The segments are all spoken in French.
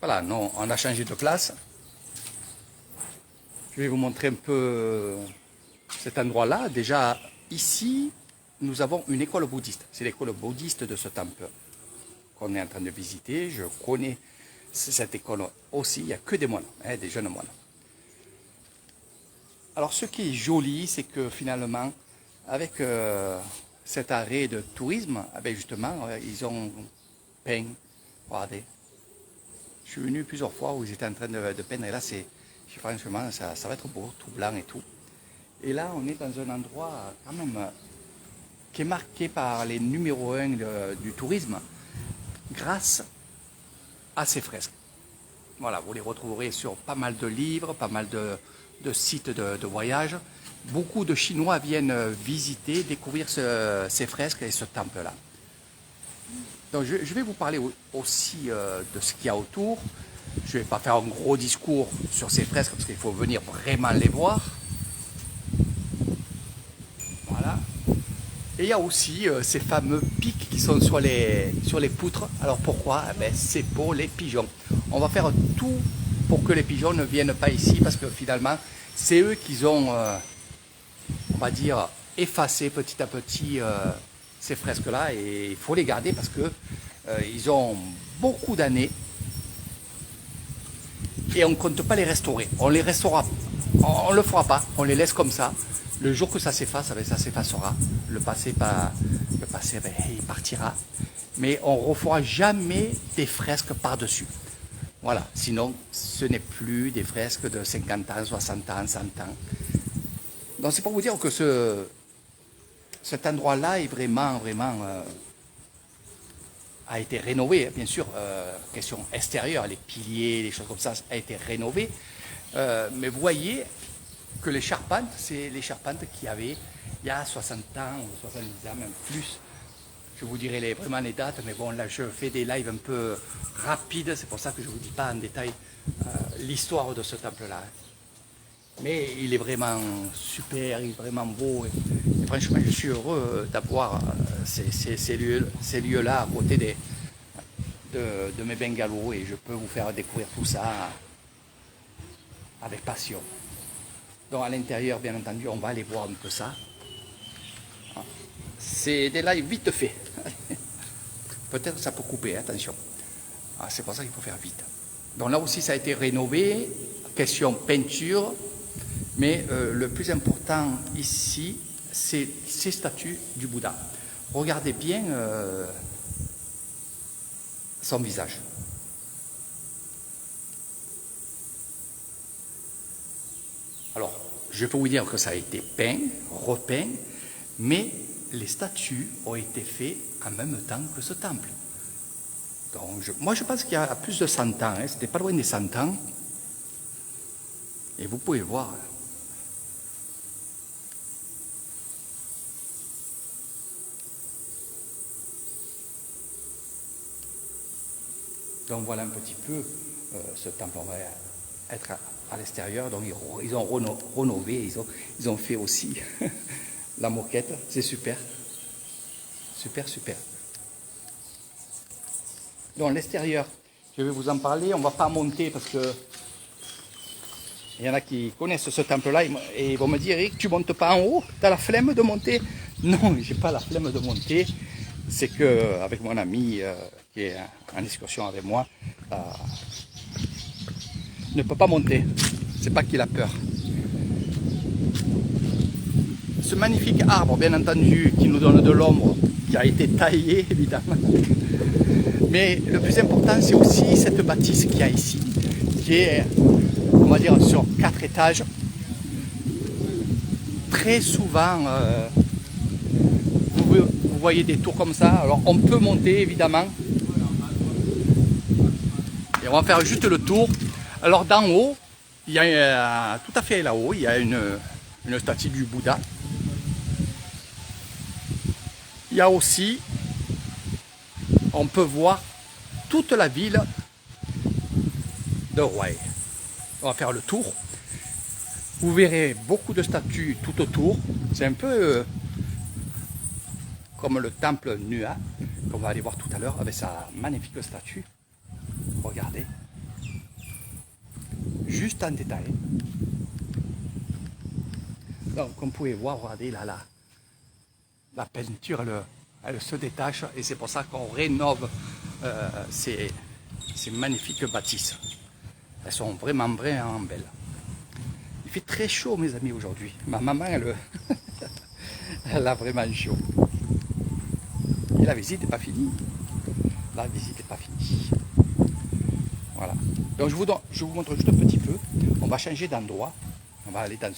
Voilà, non, on a changé de place. Je vais vous montrer un peu cet endroit-là. Déjà, ici, nous avons une école bouddhiste. C'est l'école bouddhiste de ce temple qu'on est en train de visiter. Je connais cette école aussi. Il n'y a que des moines, hein, des jeunes moines. Alors, ce qui est joli, c'est que finalement, avec cet arrêt de tourisme, justement, ils ont peint. Regardez. Je suis venu plusieurs fois où ils étaient en train de peindre. Et là, franchement, ça va être beau, tout blanc et tout. Et là, on est dans un endroit quand même qui est marqué par les numéros 1 du tourisme grâce à ces fresques. Voilà, vous les retrouverez sur pas mal de livres, pas mal de sites de voyage. Beaucoup de Chinois viennent visiter, découvrir ces fresques et ce temple-là. Donc je vais vous parler aussi de ce qu'il y a autour. Je ne vais pas faire un gros discours sur ces fresques parce qu'il faut venir vraiment les voir. Voilà. Et il y a aussi ces fameux pics qui sont sur les poutres. Alors pourquoi? C'est pour les pigeons. On va faire tout pour que les pigeons ne viennent pas ici parce que finalement, c'est eux qui ont, on va dire, effacé petit à petit ces fresques-là. Et il faut les garder parce que ils ont beaucoup d'années. Et on ne compte pas les restaurer. On les restaurera, on ne le fera pas, on les laisse comme ça. Le jour que ça s'efface, ça s'effacera. Le passé, il partira. Mais on ne refera jamais des fresques par-dessus. Voilà, sinon ce n'est plus des fresques de 50 ans, 60 ans, 100 ans. Donc c'est pour vous dire que cet endroit-là est vraiment a été rénové, bien sûr, question extérieure, les piliers, les choses comme ça, a été rénové. Mais vous voyez que les charpentes, c'est les charpentes qu'il y avait il y a 60 ans ou 70 ans, même plus. Je vous dirai vraiment les dates, mais bon, là je fais des lives un peu rapides, c'est pour ça que je ne vous dis pas en détail l'histoire de ce temple-là. Mais il est vraiment super, il est vraiment beau. Et franchement, je suis heureux d'avoir ces lieux-là à côté de mes bungalows et je peux vous faire découvrir tout ça avec passion. Donc à l'intérieur, bien entendu, on va aller voir un peu ça. C'est des lives vite fait. Peut-être que ça peut couper, attention. C'est pour ça qu'il faut faire vite. Donc là aussi, ça a été rénové. Question peinture. Mais le plus important ici, c'est ces statues du Bouddha. Regardez bien son visage. Alors, je peux vous dire que ça a été peint, repeint, mais les statues ont été faites en même temps que ce temple. Donc, moi, je pense qu'il y a plus de 100 ans, hein, c'était pas loin des 100 ans. Et vous pouvez voir. Donc voilà un petit peu ce temple, on va être à l'extérieur. Donc ils ont rénové, ils ont fait aussi la moquette, c'est super. Super. Donc l'extérieur, je vais vous en parler, on ne va pas monter parce que il y en a qui connaissent ce temple-là et ils vont me dire, Eric, tu ne montes pas en haut, tu as la flemme de monter? Non, je n'ai pas la flemme de monter. C'est que avec mon ami qui est en discussion avec moi, ne peut pas monter. C'est pas qu'il a peur. Ce magnifique arbre, bien entendu, qui nous donne de l'ombre, qui a été taillé évidemment. Mais le plus important, c'est aussi cette bâtisse qu'il y a ici, qui est, on va dire, sur 4 étages. Très souvent, vous voyez des tours comme ça. Alors on peut monter évidemment. Et on va faire juste le tour. Alors d'en haut, il y a tout à fait là-haut, il y a une statue du Bouddha. Il y a aussi, on peut voir toute la ville de Ruai. On va faire le tour. Vous verrez beaucoup de statues tout autour. C'est un peu comme le temple Nua, qu'on va aller voir tout à l'heure avec sa magnifique statue. Regardez. tout en détail. Donc, comme vous pouvez voir, regardez là, la peinture, elle se détache et c'est pour ça qu'on rénove ces magnifiques bâtisses. Elles sont vraiment, vraiment belles. Il fait très chaud, mes amis, aujourd'hui. Ma maman, elle a vraiment chaud. Et la visite n'est pas finie. La visite n'est pas finie. Voilà. Donc, je vous montre juste un petit peu. On va changer d'endroit. On va aller dans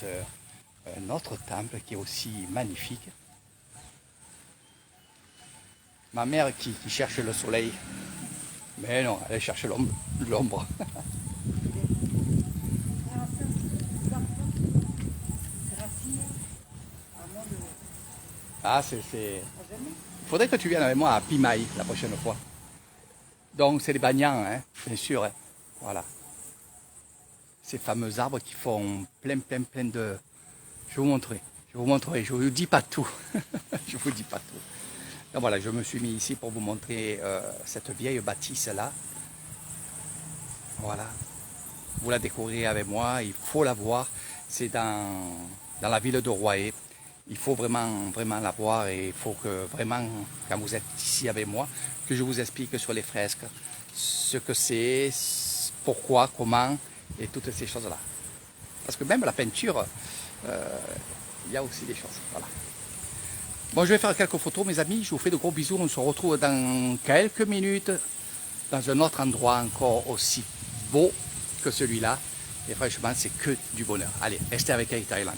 un autre temple qui est aussi magnifique. Ma mère qui cherche le soleil. Mais non, elle cherche l'ombre. Ah, c'est... Il faudrait que tu viennes avec moi à Pimaï la prochaine fois. Donc, c'est les bagnans, hein, bien sûr. Hein. Voilà. Ces fameux arbres qui font plein de... Je vais vous montrer. Je ne vous dis pas tout. Je vous dis pas tout. Donc voilà, je me suis mis ici pour vous montrer cette vieille bâtisse-là. Voilà. Vous la découvrez avec moi, il faut la voir. C'est dans la ville de Royer. Il faut vraiment la voir et il faut que vraiment, quand vous êtes ici avec moi, que je vous explique sur les fresques, ce que c'est, pourquoi, comment et toutes ces choses-là. Parce que même la peinture, il y a aussi des choses. Voilà. Bon, je vais faire quelques photos, mes amis. Je vous fais de gros bisous. On se retrouve dans quelques minutes dans un autre endroit encore aussi beau que celui-là. Et franchement, c'est que du bonheur. Allez, restez avec Eric Thailand.